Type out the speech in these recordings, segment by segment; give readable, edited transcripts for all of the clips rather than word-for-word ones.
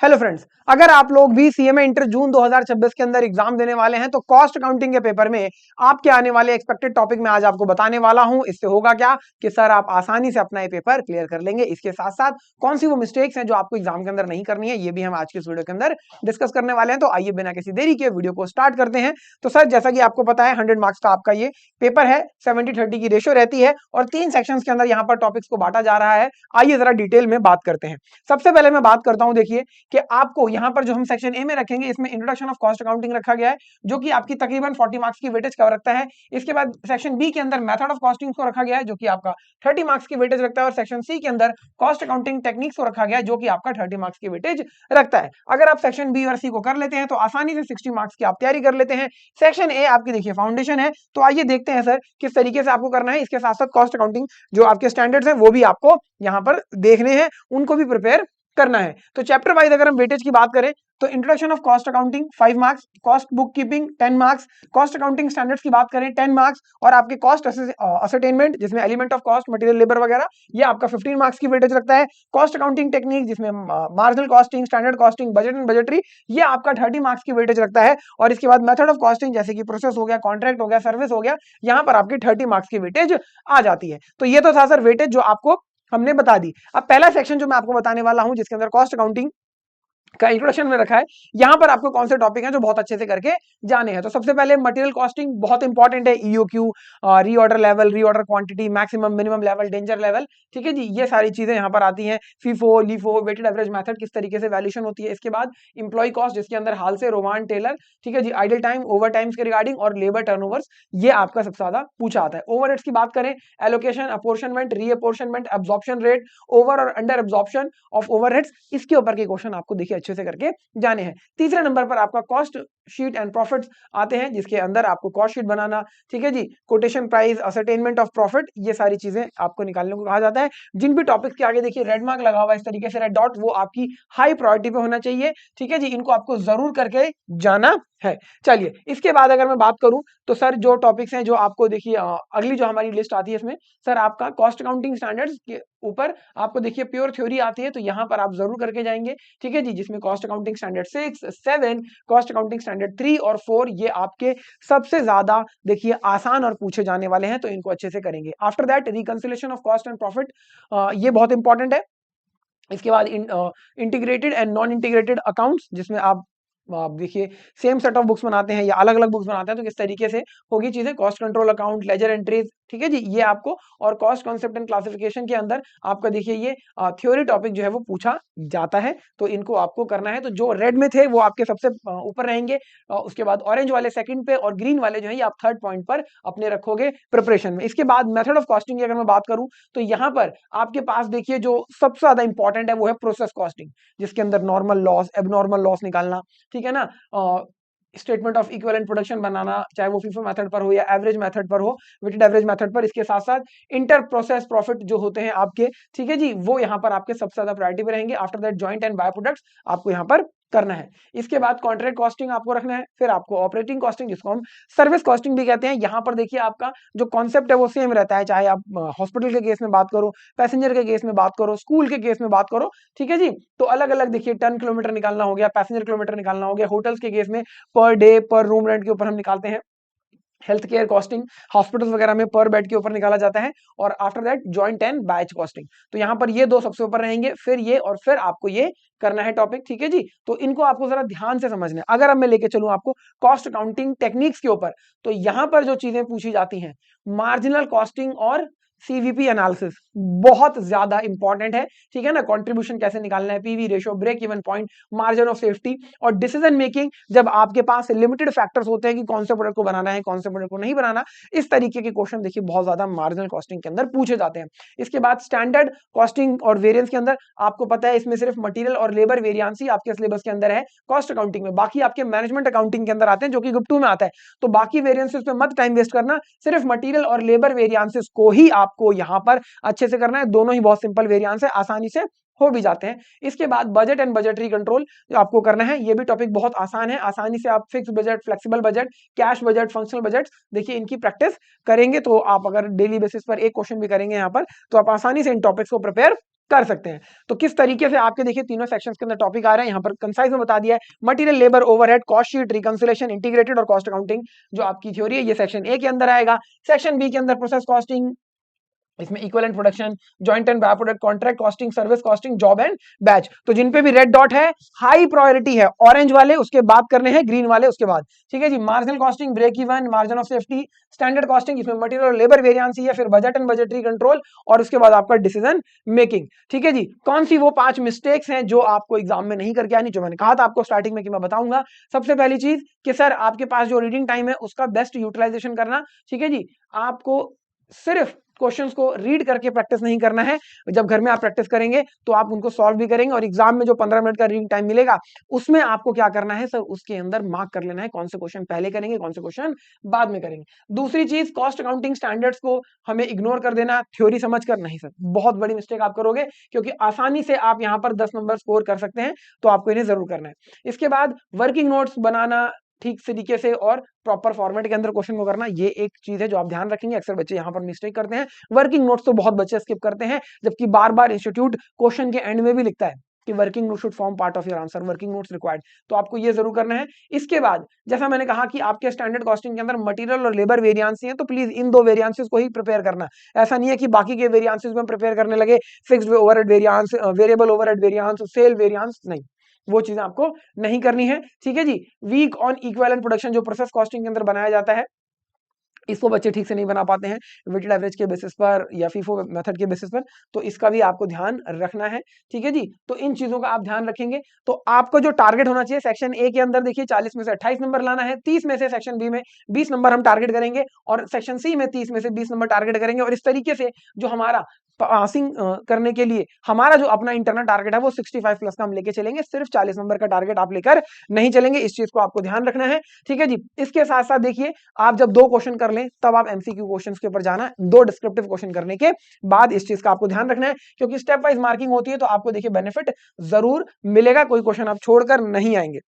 Hello friends, अगर आप लोग भी सीएमए इंटर जून 2026 के अंदर एग्जाम देने वाले हैं तो कॉस्ट अकाउंटिंग के पेपर में आपके आने वाले एक्सपेक्टेड टॉपिक में आज आपको बताने वाला हूं। इससे होगा क्या कि सर आप आसानी से अपना ये पेपर क्लियर कर लेंगे। इसके साथ साथ कौन सी वो मिस्टेक्स हैं जो आपको एग्जाम के अंदर नहीं करनी है, ये भी हम आज के इस वीडियो के अंदर डिस्कस करने वाले हैं। तो आइए बिना किसी देरी के वीडियो को स्टार्ट करते हैं। तो सर जैसा कि आपको पता है 100 मार्क्स का आपका ये पेपर है, 70-30 की रेशियो रहती है और 3 सेक्शंस के अंदर यहाँ पर टॉपिक्स को बांटा जा रहा है। आइए जरा डिटेल में बात करते हैं। सबसे पहले मैं बात करता हूं, देखिए कि आपको यहाँ पर जो हम सेक्शन ए में रखेंगे इसमें इंट्रोडक्शन ऑफ कॉस्ट अकाउंटिंग रखा गया है जो कि आपकी तकरीबन 40 मार्क्स की वेटेज कवर रखता है। इसके बाद सेक्शन बी के अंदर मेथड ऑफ कॉस्टिंग को रखा गया है जो कि आपका 30 मार्क्स की वेटेज रखता है और सेक्शन सी के अंदर कॉस्ट अकाउंटिंग टेक्निक्स को रखा गया है जो कि आपका 30 मार्क्स की वेटेज रखता है। अगर आप सेक्शन बी और सी को कर लेते हैं तो आसानी से 60 मार्क्स की आप तैयारी कर लेते हैं। सेक्शन ए आपकी देखिए फाउंडेशन है। तो आइए देखते हैं सर किस तरीके से आपको करना है। इसके साथ साथ कॉस्ट अकाउंटिंग जो आपके स्टैंडर्ड्स हैं वो भी आपको यहाँ पर देखने हैं, उनको भी प्रिपेयर करना है। तो चैप्टर वाइज अगर हम वेटेज की बात करें तो introduction of cost accounting 5 marks, cost book keeping 10 marks, cost accounting standards की बात करें 10 मार्क्स और आपके कॉस्ट असरटेनमेंट जिसमें element of cost, material, labour वगैरह ये आपका 15 मार्क्स की वेटेज रखता है। कॉस्ट अकाउंटिंग टेक्निक जिसमें marginal costing, standard costing, budget and budgetary ये आपका 30 मार्क्स की वेटेज रखता है। और इसके बाद मेथड ऑफ कॉस्टिंग जैसे कि प्रोसेस हो गया, कॉन्ट्रैक्ट हो गया, सर्विस हो गया, यहाँ पर आपकी 30 मार्क्स की वेटेज आ जाती है। तो ये तो था सर वेटेज जो आपको हमने बता दी। अब पहला सेक्शन जो मैं आपको बताने वाला हूं जिसके अंदर कॉस्ट अकाउंटिंग का इंट्रोडक्शन में रखा है, यहां पर आपको कौन से टॉपिक हैं जो बहुत अच्छे से करके जाने हैं। तो सबसे पहले मटेरियल कॉस्टिंग बहुत इंपॉर्टेंट है, EOQ, reorder level, reorder quantity, maximum minimum level, danger level, ठीक है जी, ये सारी चीजें यहां पर आती हैं। FIFO, LIFO, weighted average method, किस तरीके से वैल्यूएशन होती है। इसके बाद इंप्लॉय कॉस्ट जिसके अंदर हाल से रोमान टेलर, ठीक है जी, आइडल टाइम, ओवर टाइम्स के रिगार्डिंग और लेबर टर्नओवर्स ये आपका सबसे ज्यादा पूछा आता है। ओवरहेड्स की बात करें, allocation, apportionment, reapportionment, absorption rate, over और अंडर एब्जॉर्प्शन ऑफ ओवरहेड्स, इसके ऊपर के क्वेश्चन आपको देखिए अच्छे से करके जाने हैं। तीसरे नंबर पर आपका कॉस्ट शीट एंड प्रॉफिट्स आते हैं जिसके अंदर आपको कॉस्ट शीट बनाना, ठीक है जी, quotation price, ascertainment of profit, ये सारी चीजें आपको निकालने को कहा जाता है। जिन भी टॉपिक्स के आगे देखिए रेड मार्क लगा हुआ है इस तरीके से, रेड डॉट, वो आपकी हाई प्रायोरिटी पे होना चाहिए, ठीक है जी, इनको आपको जरूर करके जाना है। चलिए इसके बाद अगर मैं बात करूं तो सर जो टॉपिक्स हैं जो आपको देखिए अगली जो हमारी लिस्ट आती है इसमें सर आपका कॉस्ट अकाउंटिंग स्टैंडर्ड्स के ऊपर आपको देखिए प्योर थ्योरी आती है, तो यहां पर आप जरूर करके जाएंगे, ठीक है जी, जिसमें cost accounting standard 6, 7, cost accounting standard 3 और 4 ये आपके सबसे ज्यादा देखिए आसान और पूछे जाने वाले हैं, तो इनको अच्छे से करेंगे। After that reconciliation of cost and profit, ये बहुत इंपॉर्टेंट है। इसके बाद integrated and non integrated accounts जिसमें आप देखिए सेम सेट ऑफ बुक्स बनाते हैं या अलग अलग बुक्स बनाते हैं तो किस तरीके से होगी चीजें, cost control account, ledger entries, ठीक है जी, ये आपको और कॉस्ट कॉन्सेप्ट एंड क्लासिफिकेशन के अंदर आपका देखिए ये थ्योरी टॉपिक जो है वो पूछा जाता है, तो इनको आपको करना है। तो जो रेड में थे वो आपके सबसे ऊपर रहेंगे, उसके बाद ऑरेंज वाले सेकंड पे और ग्रीन वाले जो है ये आप थर्ड पॉइंट पर अपने रखोगे प्रिपरेशन में। इसके बाद मेथड ऑफ कॉस्टिंग की अगर मैं बात करूं तो यहाँ पर आपके पास देखिए जो सबसे ज्यादा इंपॉर्टेंट है वो है प्रोसेस कॉस्टिंग जिसके अंदर नॉर्मल लॉस, एबनॉर्मल लॉस निकालना, ठीक है ना, स्टेटमेंट ऑफ इक्विवेलेंट प्रोडक्शन बनाना, चाहे वो फीफो मेथड पर हो या एवरेज मेथड पर हो, वेटेड एवरेज मेथड पर। इसके साथ साथ इंटर प्रोसेस प्रॉफिट जो होते हैं आपके, ठीक है जी, वो यहाँ पर आपके सबसे ज्यादा प्रायोरिटी पे रहेंगे। After that joint and by products आपको यहाँ पर करना है। इसके बाद कॉन्ट्रैक्ट कॉस्टिंग आपको रखना है, फिर आपको ऑपरेटिंग कॉस्टिंग जिसको हम सर्विस कॉस्टिंग भी कहते हैं, यहाँ पर देखिए आपका जो कॉन्सेप्ट है वो सेम रहता है, चाहे आप हॉस्पिटल के केस में बात करो, पैसेंजर के केस में बात करो, स्कूल के केस में बात करो, ठीक है जी, तो अलग अलग देखिए टन किलोमीटर निकालना हो गया, पैसेंजर किलोमीटर निकालना हो गया, होटल्स के केस में पर डे पर रूम रेंट के ऊपर हम निकालते हैं, हेल्थ केयर कॉस्टिंग हॉस्पिटल्स वगैरह में पर बेड के ऊपर निकाला जाता है, और after that joint and batch costing, तो यहाँ पर ये दो सबसे ऊपर रहेंगे, फिर ये और फिर आपको ये करना है टॉपिक, ठीक है जी, तो इनको आपको जरा ध्यान से समझना है। अगर अब मैं लेके चलूं आपको कॉस्ट अकाउंटिंग टेक्निक्स के ऊपर, तो यहाँ पर जो चीजें पूछी जाती हैं, मार्जिनल कॉस्टिंग और सीवीपी एनालिसिस बहुत ज्यादा इंपॉर्टेंट है, ठीक है ना, कंट्रीब्यूशन कैसे निकालना है, PV ratio, break even point, margin of safety और डिसीजन मेकिंग जब आपके पास लिमिटेड फैक्टर्स होते हैं कि कौन से प्रोडक्ट को बनाना है, कौन से प्रोडक्ट को नहीं बनाना, इस तरीके के क्वेश्चन देखिए बहुत ज्यादा मार्जिनल कॉस्टिंग के अंदर पूछे जाते हैं। इसके बाद स्टैंडर्ड कॉस्टिंग और वेरिएंस के अंदर आपको पता है इसमें सिर्फ मटेरियल और लेबर वेरिएंस ही आपके सिलेबस के अंदर है कॉस्ट अकाउंटिंग में, बाकी आपके मैनेजमेंट अकाउंटिंग के अंदर आते हैं जो कि ग्रुप 2 में आता है, तो बाकी वेरिएंसेस पे मत टाइम वेस्ट करना, सिर्फ मटेरियल और लेबर वेरिएंसेस को ही आपको यहां पर अच्छे से करना है। दोनों ही बहुत सिंपल वेरिएंस है, आसानी से हो भी जाते हैं। इसके बाद बजट एंड बजटरी कंट्रोल आपको करना है, ये भी टॉपिक बहुत आसान है, आसानी से आप fix budget, flexible budget, cash budget, functional budget देखिए इनकी प्रैक्टिस करेंगे, तो आप अगर डेली बेसिस पर एक क्वेश्चन भी करेंगे यहाँ पर तो आप आसानी से इन टॉपिक्स को प्रिपेयर कर सकते हैं। तो किस तरीके से आपके देखिए तीनों सेक्शंस के अंदर टॉपिक आ रहे हैं, यहाँ पर कंसाइज में बता दिया है। Material, labour, overhead, cost sheet, reconciliation, integrated और कॉस्ट अकाउंटिंग जो आपकी थ्योरी है ये सेक्शन ए के अंदर आएगा। सेक्शन बी के अंदर प्रोसेस कॉस्टिंग, इसमें equivalent production, joint and by product, contract costing, service costing, job and batch. तो जिन पे भी रेड डॉट है हाई प्रायोरिटी है, ऑरेंज वाले उसके बाद करने हैं, ग्रीन वाले उसके बाद। ठीक है जी। Marginal costing, break even, margin of safety, standard costing, इसमें मटेरियल और लेबर वेरिएंस है, फिर बजट एंड बजटरी कंट्रोल और उसके बाद आपका डिसीजन मेकिंग। ठीक है जी। कौन सी वो 5 मिस्टेक्स हैं जो आपको एग्जाम में नहीं करके आनी, जो मैंने कहा था आपको स्टार्टिंग में कि मैं बताऊंगा। सबसे पहली चीज कि सर आपके पास जो रीडिंग टाइम है उसका बेस्ट यूटिलाइजेशन करना। ठीक है जी। आपको सिर्फ क्वेश्चंस को रीड करके प्रैक्टिस नहीं करना है, जब घर में आप प्रैक्टिस करेंगे तो आप उनको सॉल्व भी करेंगे और एग्जाम में जो 15 मिनट का रीडिंग टाइम मिलेगा उसमें आपको क्या करना है सर, उसके अंदर मार्क कर लेना है कौन से क्वेश्चन पहले करेंगे, कौन से क्वेश्चन बाद में करेंगे। दूसरी चीज, कॉस्ट अकाउंटिंग स्टैंडर्ड्स को हमें इग्नोर कर देना थ्योरी समझकर, नहीं सर, बहुत बड़ी मिस्टेक आप करोगे, क्योंकि आसानी से आप यहां पर 10 नंबर स्कोर कर सकते हैं, तो आपको इन्हें जरूर करना है। इसके बाद वर्किंग नोट्स बनाना ठीक तरीके से और प्रॉपर फॉर्मेट के अंदर क्वेश्चन को करना, ये एक चीज है जो आप ध्यान रखेंगे। अक्सर बच्चे यहां पर मिस्टेक करते हैं, वर्किंग नोट्स तो बहुत बच्चे स्किप करते हैं, जबकि बार बार इंस्टीट्यूट क्वेश्चन के एंड में भी लिखता है कि working note should form part of your answer, working notes required, तो आपको ये जरूर करना है। इसके बाद जैसा मैंने कहा कि आपके स्टैंडर्ड कॉस्टिंग के अंदर मटेरियल और लेबर वेरिएंस हैं, तो प्लीज इन दो वेरिएंसेस को ही प्रिपेयर करना। ऐसा नहीं है कि बाकी के वेरिएंसेस में प्रिपेयर करने लगे, fixed overhead variance, variable overhead variance, sale variance, नहीं, वो चीजें आपको नहीं करनी है। ठीक है जी। वीक ऑन इक्विवेलेंट प्रोडक्शन जो प्रोसेस कॉस्टिंग के अंदर बनाया जाता है, इसको बच्चे ठीक से नहीं बना पाते हैं वेटेड एवरेज के बेसिस पर या फीफो मेथड के बेसिस पर, तो इसका भी आपको ध्यान रखना है। ठीक है जी। तो इन चीजों का आप ध्यान रखेंगे तो आपको जो टारगेट होना चाहिए सेक्शन ए के अंदर, देखिए 40 में से 28 नंबर लाना है, 30 में से सेक्शन बी में 20 नंबर हम टारगेट करेंगे और सेक्शन सी में 30 में से 20 नंबर टारगेट करेंगे। और इस तरीके से जो हमारा पासिंग करने के लिए हमारा जो अपना इंटरनल टारगेट है वो 65 प्लस का हम लेके चलेंगे, सिर्फ 40 नंबर का टारगेट आप लेकर नहीं चलेंगे, इस चीज को आपको ध्यान रखना है। ठीक है जी। इसके साथ साथ देखिए, आप जब 2 क्वेश्चन कर लें तब आप एमसीक्यू क्वेश्चंस के ऊपर जाना, 2 डिस्क्रिप्टिव क्वेश्चन करने के बाद इस चीज का आपको ध्यान रखना है, क्योंकि स्टेप वाइज मार्किंग होती है तो आपको देखिए बेनिफिट जरूर मिलेगा, कोई क्वेश्चन आप छोड़कर नहीं आएंगे।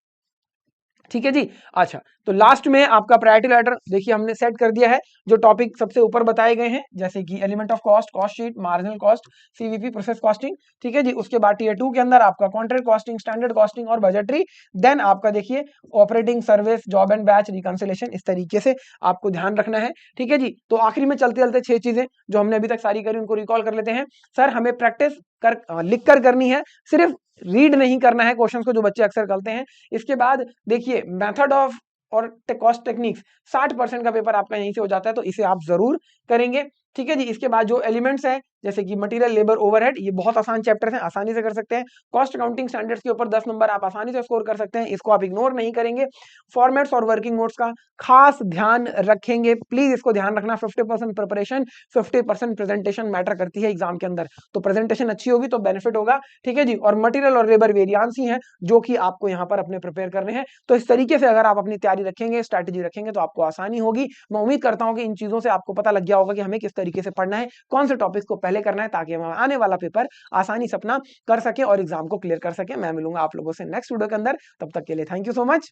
ठीक है जी। अच्छा, तो लास्ट में आपका प्रायोरिटी लैडर देखिए हमने सेट कर दिया है, जो टॉपिक सबसे ऊपर बताए गए हैं जैसे कि element of cost, cost sheet, marginal cost, CVP, process costing. ठीक है जी। उसके बाद टीयर 2 के अंदर आपका कॉन्ट्रैक्ट कॉस्टिंग, स्टैंडर्ड कॉस्टिंग और बजटरी, देन आपका देखिए operating, service, job and batch, reconciliation, इस तरीके से आपको ध्यान रखना है। ठीक है जी। तो आखिरी में चलते चलते 6 चीजें जो हमने अभी तक सारी करी उनको रिकॉल कर लेते हैं। सर हमें प्रैक्टिस कर लिख कर करनी है, सिर्फ रीड नहीं करना है क्वेश्चंस को, जो बच्चे अक्सर करते हैं। इसके बाद देखिए मेथड ऑफ और कॉस्ट टेक्निक्स, 60% का पेपर आपका यहीं से हो जाता है, तो इसे आप जरूर करेंगे। ठीक है जी। इसके बाद जो एलिमेंट्स हैं जैसे कि मटेरियल, लेबर, ओवरहेड, ये बहुत आसान चैप्टर्स हैं, आसानी से कर सकते हैं। कॉस्ट अकाउंटिंग स्टैंडर्ड्स के ऊपर 10 नंबर आप आसानी से स्कोर कर सकते हैं, इसको आप इग्नोर नहीं करेंगे। फॉर्मेट्स और वर्किंग नोट्स का खास ध्यान रखेंगे, प्लीज इसको ध्यान रखना। 50% प्रिपरेशन, 50% प्रेजेंटेशन मैटर करती है एग्जाम के अंदर, तो प्रेजेंटेशन अच्छी होगी तो बेनिफिट होगा। ठीक है जी। और मटेरियल और लेबर वेरिएंस ही हैं जो कि आपको यहाँ पर अपने प्रिपेयर करने हैं। तो इस तरीके से अगर आप अपनी तैयारी रखेंगे, स्ट्रैटेजी रखेंगे, तो आपको आसानी होगी। मैं उम्मीद करता हूँ कि इन चीजों से आपको पता लग गया होगा कि हमें किस तरीके से पढ़ना है, कौन से टॉपिक्स को पहले करना है, ताकि हम आने वाला पेपर आसानी से अपना कर सके और एग्जाम को क्लियर कर सके। मैं मिलूंगा आप लोगों से नेक्स्ट वीडियो के अंदर, तब तक के लिए थैंक यू सो मच।